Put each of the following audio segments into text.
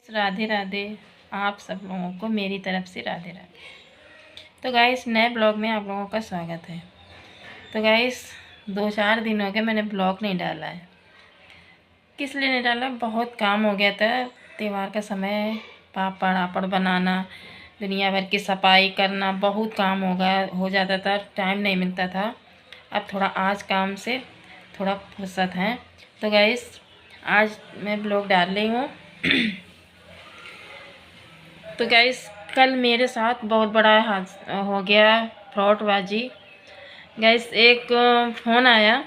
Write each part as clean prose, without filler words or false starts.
राधे राधे। आप सब लोगों को मेरी तरफ से राधे राधे। तो गाइस, नए ब्लॉग में आप लोगों का स्वागत है। तो गाइस, 2-4 दिन हो गए मैंने ब्लॉग नहीं डाला है। किस लिए नहीं डाला? बहुत काम हो गया था। त्यौहार का समय, पापड़ आपड़ बनाना, दुनिया भर की सफाई करना, बहुत काम हो जाता था, टाइम नहीं मिलता था। अब थोड़ा आज काम से थोड़ा फुर्सत है। तो गाइस, आज मैं ब्लॉग डाल रही हूँ। तो गाइस, कल मेरे साथ बहुत बड़ा हादसा हो गया, फ्रॉडबाजी। गाइस, एक फ़ोन आया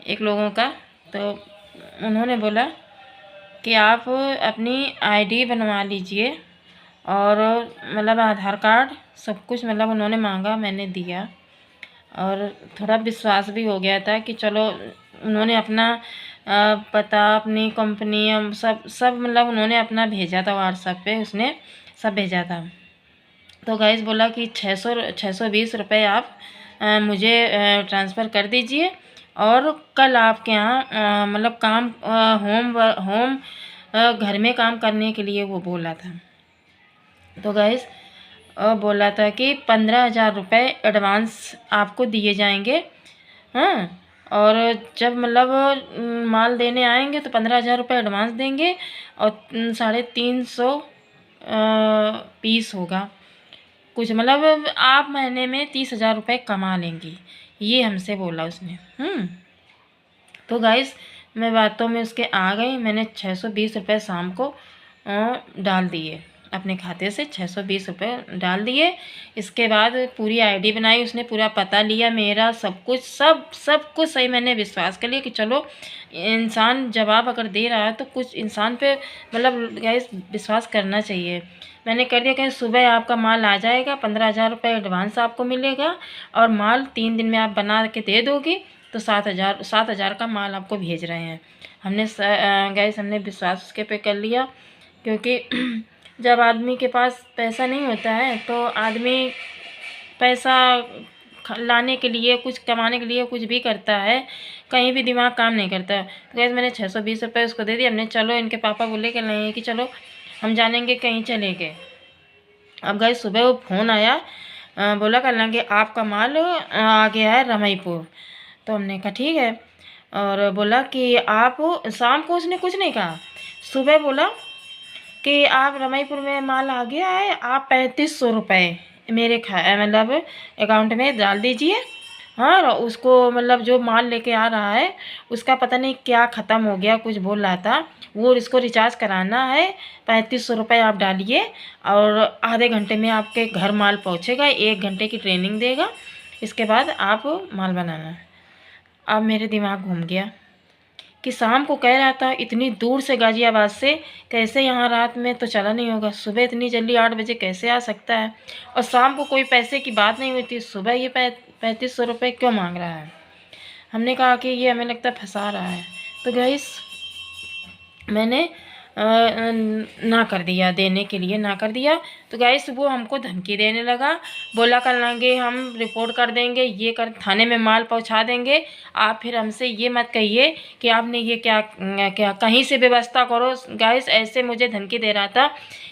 एक लोगों का, तो उन्होंने बोला कि आप अपनी आईडी बनवा लीजिए और मतलब आधार कार्ड सब कुछ, मतलब उन्होंने मांगा, मैंने दिया। और थोड़ा विश्वास भी हो गया था कि चलो, उन्होंने अपना पता, अपनी कंपनी, सब सब मतलब उन्होंने अपना भेजा था व्हाट्सएप पे, उसने सब भेजा था। तो गाइस बोला कि 620 रुपये आप मुझे ट्रांसफ़र कर दीजिए और कल आपके यहाँ मतलब काम होम घर में काम करने के लिए वो बोला था। तो गाइस बोला था कि 15,000 रुपये एडवांस आपको दिए जाएंगे। हाँ, और जब मतलब माल देने आएंगे तो 15,000 रुपये एडवांस देंगे और 350 पीस होगा कुछ, मतलब आप महीने में 30,000 रुपये कमा लेंगी, ये हमसे बोला उसने। तो गाइस, मैं बातों में उसके आ गई। मैंने 620 रुपये शाम को डाल दिए अपने खाते से, 620 रुपये डाल दिए। इसके बाद पूरी आईडी बनाई, उसने पूरा पता लिया मेरा, सब कुछ सब कुछ सही। मैंने विश्वास कर लिया कि चलो, इंसान जवाब अगर दे रहा है तो कुछ इंसान पे मतलब गाइस विश्वास करना चाहिए। मैंने कर दिया। कहीं सुबह आपका माल आ जाएगा, 15,000 रुपये एडवांस आपको मिलेगा और माल 3 दिन में आप बना के दे दोगे तो 7,000 का माल आपको भेज रहे हैं। हमने विश्वास उसके पे कर लिया, क्योंकि जब आदमी के पास पैसा नहीं होता है तो आदमी पैसा लाने के लिए, कुछ कमाने के लिए कुछ भी करता है, कहीं भी दिमाग काम नहीं करता। तो गैस, मैंने 620 रुपये उसको दे दिया। हमने चलो, इनके पापा बोले कि नहीं कि चलो हम जानेंगे, कहीं चले गए। अब गए सुबह वो फ़ोन आया, बोला कल ना कि आपका माल आ गया है रमईपुर। तो हमने कहा ठीक है। और बोला कि आप, शाम को उसने कुछ नहीं कहा, सुबह बोला कि आप रमईपुर में माल आ गया है, आप 3500 रुपये मेरे मतलब अकाउंट में डाल दीजिए। हाँ, उसको मतलब जो माल लेके आ रहा है उसका पता नहीं क्या ख़त्म हो गया, कुछ बोल रहा था, वो इसको रिचार्ज कराना है। 3500 रुपये आप डालिए और आधे घंटे में आपके घर माल पहुँचेगा। 1 घंटे की ट्रेनिंग देगा, इसके बाद आप माल बनाना। अब मेरे दिमाग घूम गया कि शाम को कह रहा था इतनी दूर से, गाज़ियाबाद से, कैसे यहाँ रात में तो चला नहीं होगा, सुबह इतनी जल्दी 8 बजे कैसे आ सकता है। और शाम को कोई पैसे की बात नहीं हुई थी, सुबह ये 3500 रुपये क्यों मांग रहा है। हमने कहा कि ये हमें लगता है फंसा रहा है। तो गाइस, मैंने ना कर दिया, देने के लिए ना कर दिया। तो गाइस, वो हमको धमकी देने लगा, बोला कल लाएंगे, हम रिपोर्ट कर देंगे, ये कर थाने में माल पहुंचा देंगे। आप फिर हमसे ये मत कहिए कि आपने ये क्या क्या कहीं से व्यवस्था करो। गाइस, ऐसे मुझे धमकी दे रहा था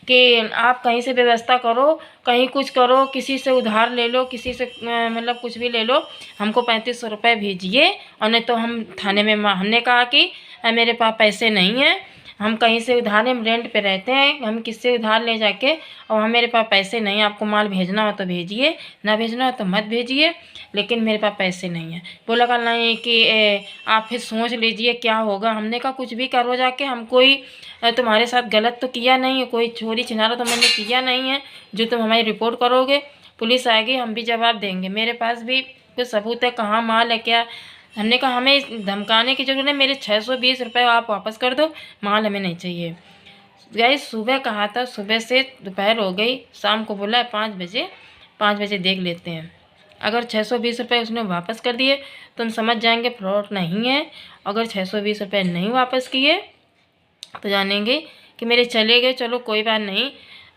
कि आप कहीं से व्यवस्था करो, कहीं कुछ करो, किसी से उधार ले लो, किसी से मतलब कुछ भी ले लो, हमको 3500 रुपये भेजिए और नहीं तो हम थाने में। हमने कहा कि मेरे पास पैसे नहीं हैं, हम कहीं से उधार, हम रेंट पे रहते हैं, हम किससे उधार ले जाके, और हम मेरे पास पैसे नहीं, आपको माल भेजना हो तो भेजिए, ना भेजना हो तो मत भेजिए, लेकिन मेरे पास पैसे नहीं हैं। बोला कल नहीं कि आप फिर सोच लीजिए क्या होगा। हमने कहा कुछ भी करो जाके, हम कोई तुम्हारे साथ गलत तो किया नहीं है, कोई चोरी छिनारा तो मैंने किया नहीं है जो तुम हमारी रिपोर्ट करोगे, पुलिस आएगी, हम भी जवाब देंगे। मेरे पास भी कुछ सबूत है, कहाँ माल है क्या। हमने कहा हमें धमकाने की जरूरत है, मेरे 620 रुपये आप वापस कर दो, माल हमें नहीं चाहिए। गाइस, सुबह कहा था, सुबह से दोपहर हो गई, शाम को बोला है 5 बजे देख लेते हैं। अगर 620 रुपये उसने वापस कर दिए तो हम समझ जाएंगे फ्रॉड नहीं है। अगर 620 रुपये नहीं वापस किए तो जानेंगे कि मेरे चले गए। चलो कोई बात नहीं,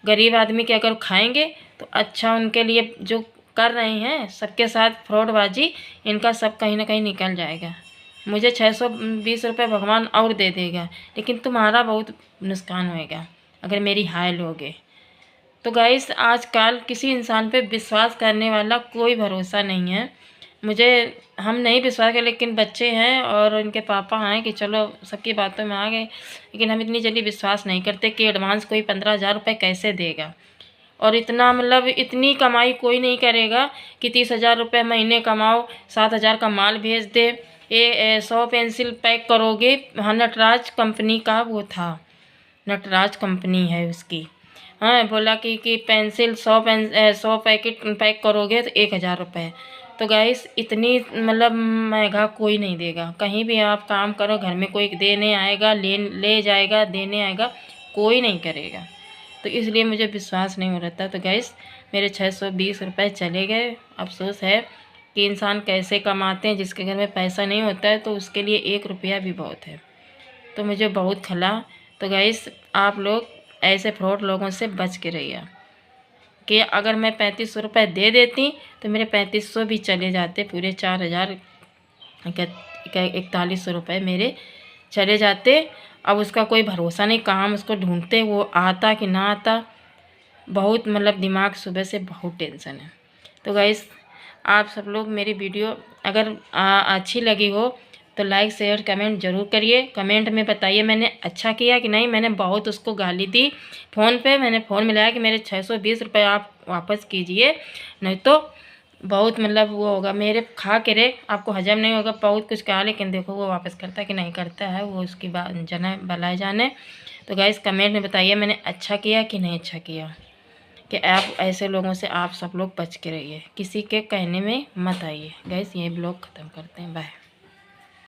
गरीब आदमी के अगर खाएंगे तो अच्छा, उनके लिए जो कर रहे हैं सबके साथ फ्रॉडबाजी, इनका सब कहीं ना कहीं निकल जाएगा। मुझे 620 रुपये भगवान और दे देगा, लेकिन तुम्हारा बहुत नुकसान होएगा अगर मेरी हाय लोगे। तो गाइस आजकल किसी इंसान पे विश्वास करने वाला कोई भरोसा नहीं है। हम नहीं विश्वास कर, लेकिन बच्चे हैं और उनके पापा हैं कि चलो सबकी बातों में आ गए, लेकिन हम इतनी जल्दी विश्वास नहीं करते कि एडवांस कोई 15,000 रुपये कैसे देगा। और इतना मतलब इतनी कमाई कोई नहीं करेगा कि 30,000 रुपये महीने कमाओ, 7,000 का माल भेज दे। 100 पेंसिल पैक करोगे, हाँ नटराज कंपनी का वो था, नटराज कंपनी है उसकी, हाँ बोला कि पेंसिल 100 पैकेट पैक करोगे तो 1,000 रुपये। तो गाइस इतनी मतलब महंगा कोई नहीं देगा। कहीं भी आप काम करो, घर में कोई देने आएगा, ले जाएगा, देने आएगा, कोई नहीं करेगा। तो इसलिए मुझे विश्वास नहीं हो रहा था। तो गाइस मेरे 620 रुपये चले गए। अफसोस है कि इंसान कैसे कमाते हैं, जिसके घर में पैसा नहीं होता है तो उसके लिए 1 रुपया भी बहुत है। तो मुझे बहुत खला। तो गाइस आप लोग ऐसे फ्रॉड लोगों से बच के रहिए कि अगर मैं 3500 रुपये दे देती तो मेरे 3500 भी चले जाते, पूरे 4,041 रुपये मेरे चले जाते। अब उसका कोई भरोसा नहीं, कहाँ उसको ढूंढते, वो आता कि ना आता। बहुत मतलब दिमाग सुबह से बहुत टेंशन है। तो गाइस आप सब लोग मेरी वीडियो अगर अच्छी लगी हो तो लाइक शेयर कमेंट ज़रूर करिए। कमेंट में बताइए मैंने अच्छा किया कि नहीं। मैंने बहुत उसको गाली दी फ़ोन पे, मैंने फ़ोन मिलाया कि मेरे 620 रुपये आप वापस कीजिए, नहीं तो बहुत मतलब वो होगा मेरे खा के रे, आपको हजम नहीं होगा। बहुत कुछ कहा, लेकिन देखो वो वापस करता है कि नहीं करता है, वो उसकी बात जाने भलाई जाने। तो गाइस कमेंट में बताइए मैंने अच्छा किया कि नहीं अच्छा किया, कि आप ऐसे लोगों से आप सब लोग बच के रहिए, किसी के कहने में मत आइए। गाइस ये ब्लॉग ख़त्म करते हैं, बाय।